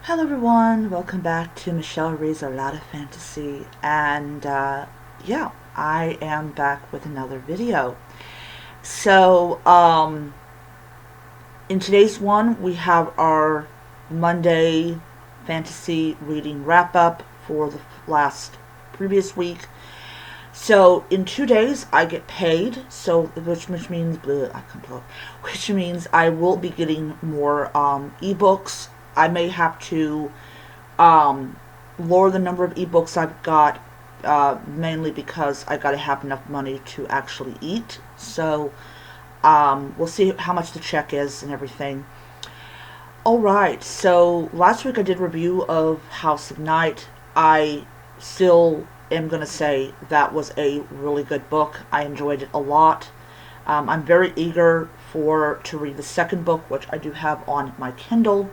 Hello everyone, welcome back to Michelle Reads a Lot of Fantasy, and yeah, I am back with another video. So, in today's one, we have our Monday fantasy reading wrap-up for the previous week. So, in 2 days, I get paid, so which means which means I will be getting more ebooks. I may have to lower the number of ebooks I've got, mainly because I got to have enough money to actually eat. So we'll see how much the check is and everything. Alright, so last week I did a review of House of Night. I still am going to say that was a really good book. I enjoyed it a lot. I'm very eager to read the second book, which I do have on my Kindle.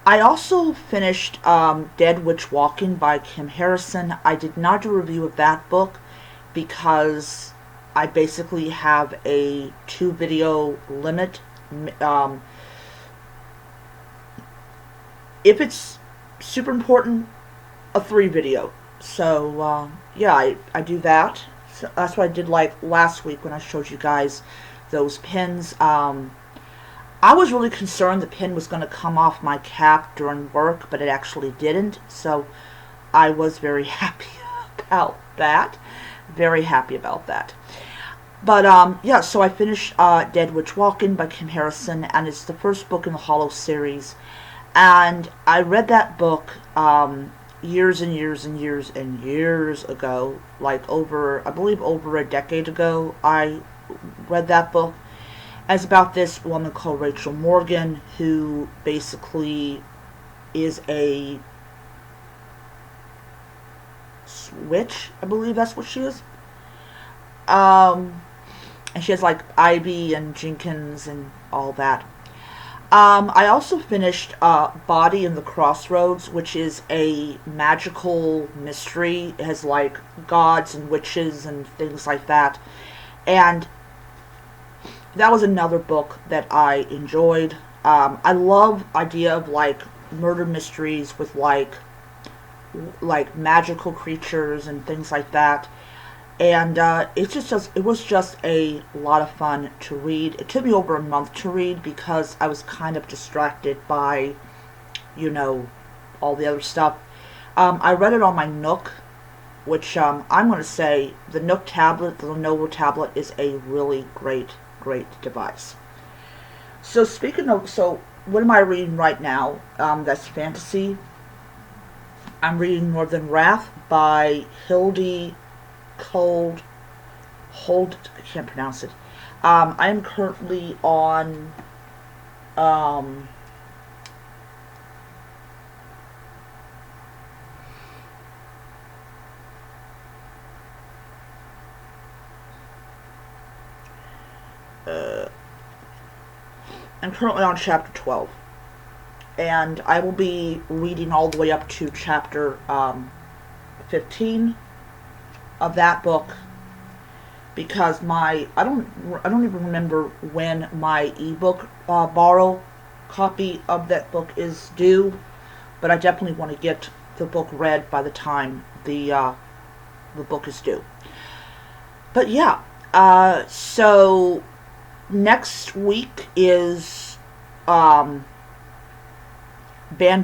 I also finished Dead Witch Walking by Kim Harrison. I did not do a review of that book because I basically have a 2-video limit. If it's super important, a 3-video. So yeah, I do that. So that's what I did like last week when I showed you guys those pins. I was really concerned the pin was going to come off my cap during work, but it actually didn't. So I was very happy about that. Very happy about that. But yeah, so I finished Dead Witch Walking by Kim Harrison, and it's the first book in the Hollow series. And I read that book years and years and years and years ago, like I believe over a decade ago. I read that book. It's about this woman called Rachel Morgan, who basically is a witch. I believe that's what she is. And she has like Ivy and Jenkins and all that. I also finished Body in the Crossroads, which is a magical mystery. It has like gods and witches and things like that. And that was another book that I enjoyed. I love idea of like murder mysteries with like magical creatures and things like that. And it was just a lot of fun to read. It took me over a month to read because I was kind of distracted by, all the other stuff. I read it on my Nook, which I'm going to say the Nook tablet, the Lenovo tablet, is a really great device. So what am I reading right now? That's fantasy. I'm reading Northern Wrath by Hildy Hold. I can't pronounce it. I am currently on I'm currently on chapter 12, and I will be reading all the way up to chapter 15 of that book, because I don't even remember when my ebook borrow copy of that book is due, but I definitely want to get the book read by the time the book is due. But yeah, so next week is banned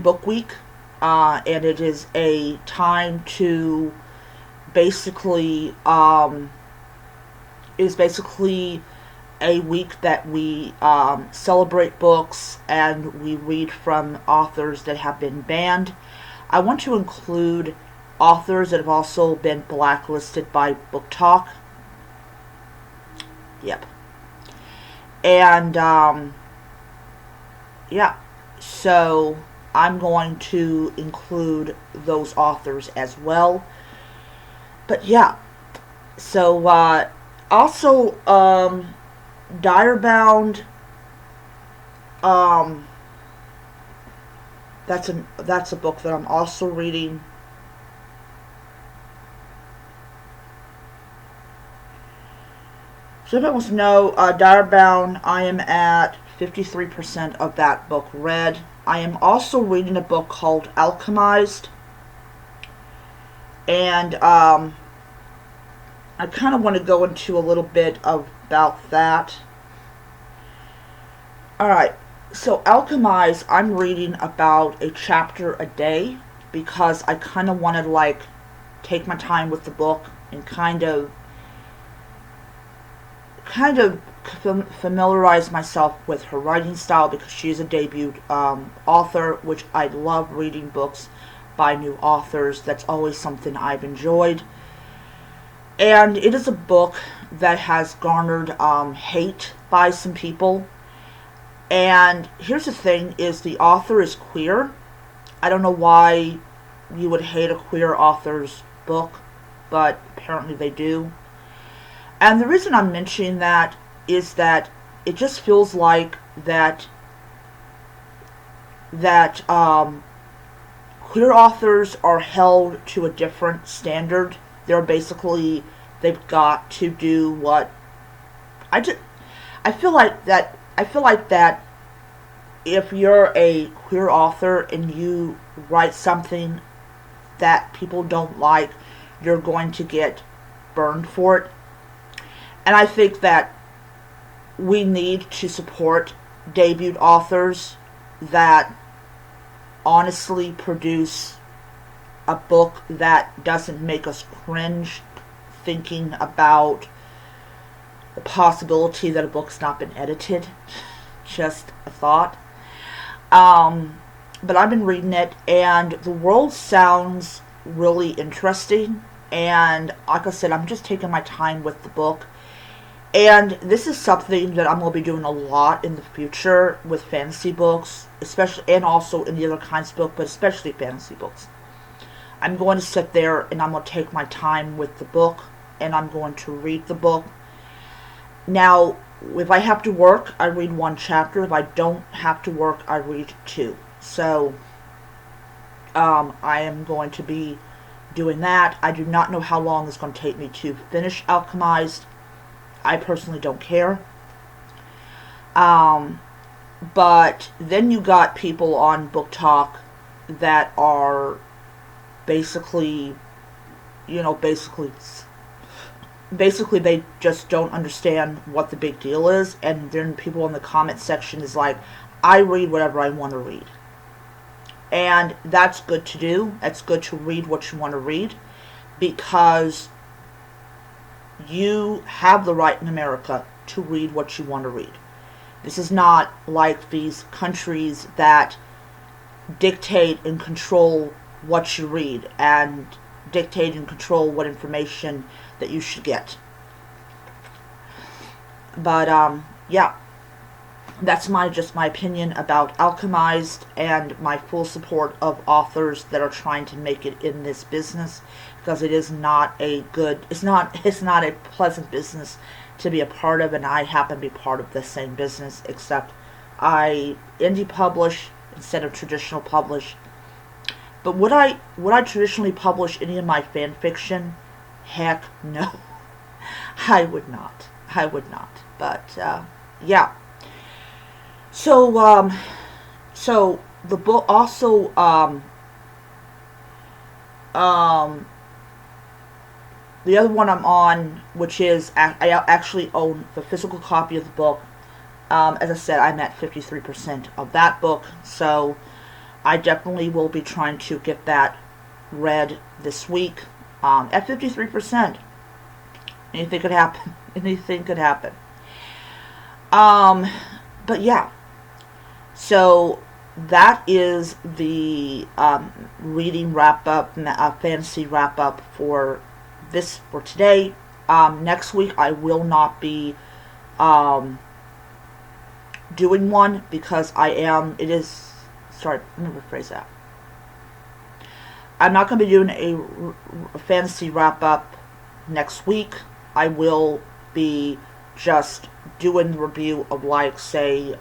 book week, and it is a time to basically a week that we celebrate books and we read from authors that have been banned. I want to include authors that have also been blacklisted by Book Talk. Yep. And yeah, so I'm going to include those authors as well. But yeah, so also Direbound, that's a book that I'm also reading. So if anyone wants to know, Direbound, I am at 53% of that book read. I am also reading a book called Alchemized. And I kind of want to go into a little bit about that. Alright, so Alchemized, I'm reading about a chapter a day because I kind of want to like take my time with the book and kind of familiarize myself with her writing style because she's a debut author, which I love reading books by new authors. That's always something I've enjoyed. And it is a book that has garnered hate by some people. And here's the thing, is the author is queer. I don't know why you would hate a queer author's book, but apparently they do. And the reason I'm mentioning that is that it just feels like that queer authors are held to a different standard. They've got to do what I feel like that if you're a queer author and you write something that people don't like, you're going to get burned for it. And I think that we need to support debut authors that honestly produce a book that doesn't make us cringe thinking about the possibility that a book's not been edited. Just a thought. But I've been reading it, and the world sounds really interesting. And like I said, I'm just taking my time with the book. And this is something that I'm going to be doing a lot in the future with fantasy books, especially, and also in the other kinds of books, but especially fantasy books. I'm going to sit there and I'm going to take my time with the book, and I'm going to read the book. Now, if I have to work, I read one chapter. If I don't have to work, I read two. So, I am going to be doing that. I do not know how long it's going to take me to finish Alchemized. I personally don't care. But then you got people on Book Talk that are basically they just don't understand what the big deal is, and then people in the comment section is like, I read whatever I want to read. And that's good to do. It's good to read what you want to read, because you have the right in America to read what you want to read. This is not like these countries that dictate and control what you read and dictate and control what information that you should get. But yeah, that's just my opinion about Alchemized, and my full support of authors that are trying to make it in this business, because it is not it's not a pleasant business to be a part of, and I happen to be part of the same business, except I indie publish instead of traditional publish. But would I traditionally publish any of my fan fiction? Heck no. I would not. But yeah. So the book also the other one I'm on, which is I actually own the physical copy of the book. As I said, I'm at 53% of that book, so I definitely will be trying to get that read this week. At 53%, anything could happen. Anything could happen. But yeah, so that is the reading wrap up, fantasy wrap up for today. Next week I will not be doing one because let me rephrase that. I'm not going to be doing a fantasy wrap up next week. I will be just doing the review of, like, say,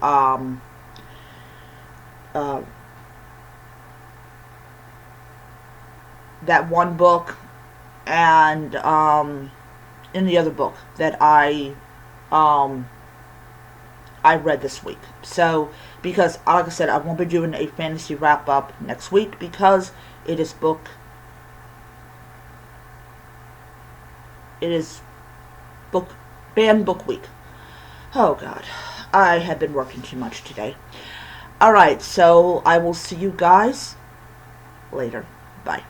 that one book, and in the other book that I I read this week. So, because, like I said, I won't be doing a fantasy wrap-up next week because it is book banned book week. Oh God, I have been working too much today. Alright, so I will see you guys later. Bye.